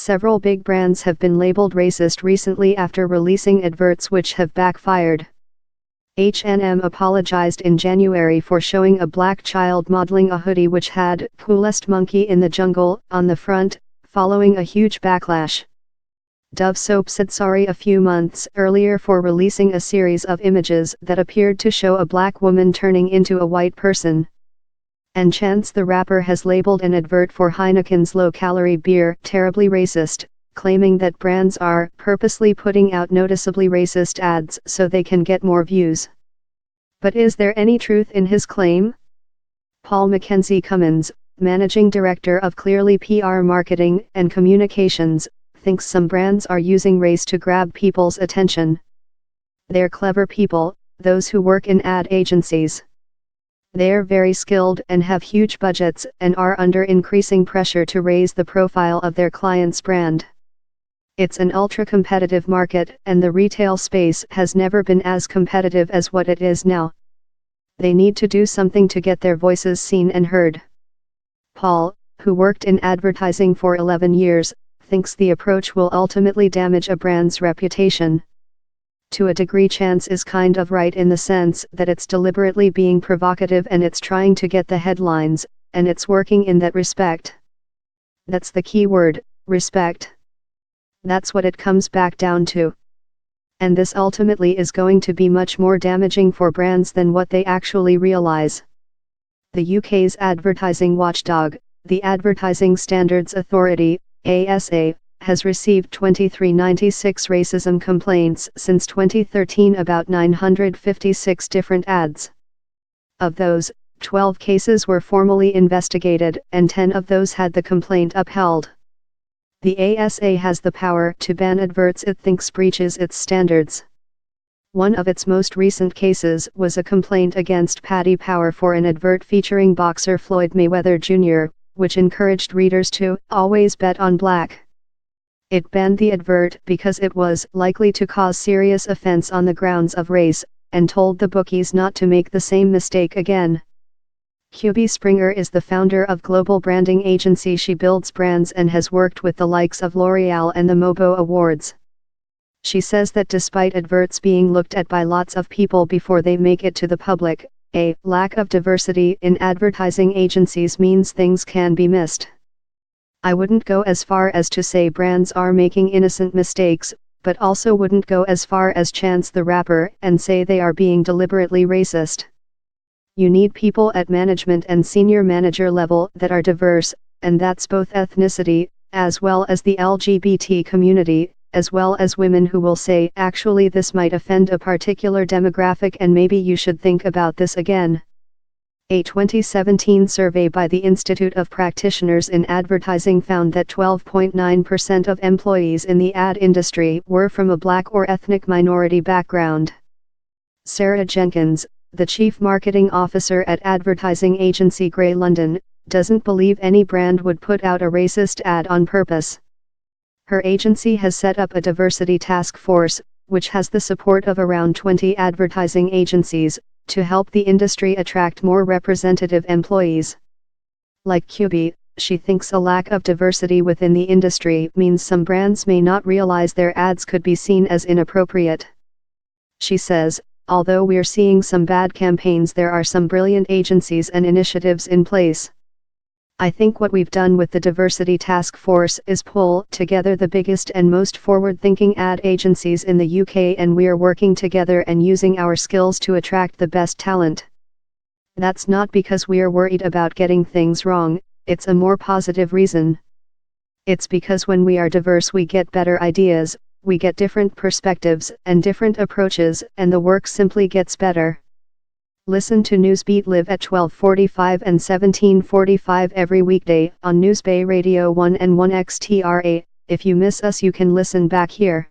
Several big brands have been labeled racist recently after releasing adverts which have backfired. H&M apologized in January for showing a black child modeling a hoodie which had "Coolest Monkey in the Jungle" on the front, following a huge backlash. Dove soap said sorry a few months earlier for releasing a series of images that appeared to show a black woman turning into a white person. And Chance the Rapper has labeled an advert for Heineken's low-calorie beer terribly racist, claiming that brands are purposely putting out noticeably racist ads so they can get more views. But is there any truth in his claim? Paul Mackenzie Cummins, managing director of Clearly PR Marketing and Communications, thinks some brands are using race to grab people's attention. They're clever people, those who work in ad agencies. They're very skilled and have huge budgets and are under increasing pressure to raise the profile of their client's brand. It's an ultra-competitive market, and the retail space has never been as competitive as what it is now. They need to do something to get their voices seen and heard. Paul, who worked in advertising for 11 years, thinks the approach will ultimately damage a brand's reputation. To a degree, Chance is kind of right in the sense that it's deliberately being provocative and it's trying to get the headlines, and it's working in that respect. That's the key word, respect. That's what it comes back down to. And this ultimately is going to be much more damaging for brands than what they actually realize. The UK's advertising watchdog, the Advertising Standards Authority, ASA, has received 2396 racism complaints since 2013 about 956 different ads. Of those, 12 cases were formally investigated and 10 of those had the complaint upheld. The ASA has the power to ban adverts it thinks breaches its standards. One of its most recent cases was a complaint against Paddy Power for an advert featuring boxer Floyd Mayweather Jr., which encouraged readers to always bet on black. It banned the advert because it was likely to cause serious offense on the grounds of race, and told the bookies not to make the same mistake again. QB Springer is the founder of global branding agency She Builds Brands and has worked with the likes of L'Oreal and the MOBO Awards. She says that despite adverts being looked at by lots of people before they make it to the public, a lack of diversity in advertising agencies means things can be missed. I wouldn't go as far as to say brands are making innocent mistakes, but also wouldn't go as far as Chance the Rapper and say they are being deliberately racist. You need people at management and senior manager level that are diverse, and that's both ethnicity, as well as the LGBT community, as well as women who will say, actually this might offend a particular demographic and maybe you should think about this again. A 2017 survey by the Institute of Practitioners in Advertising found that 12.9% of employees in the ad industry were from a black or ethnic minority background. Sarah Jenkins, the chief marketing officer at advertising agency Grey London, doesn't believe any brand would put out a racist ad on purpose. Her agency has set up a diversity task force, which has the support of around 20 advertising agencies, to help the industry attract more representative employees. Like QB, she thinks a lack of diversity within the industry means some brands may not realize their ads could be seen as inappropriate. She says, although we're seeing some bad campaigns, there are some brilliant agencies and initiatives in place. I think what we've done with the Diversity Task Force is pull together the biggest and most forward-thinking ad agencies in the UK, and we are working together and using our skills to attract the best talent. That's not because we are worried about getting things wrong, it's a more positive reason. It's because when we are diverse we get better ideas, we get different perspectives and different approaches, and the work simply gets better. Listen to Newsbeat live at 12:45 and 17:45 every weekday on Newsbay Radio 1 and 1XTRA. If you miss us, you can listen back here.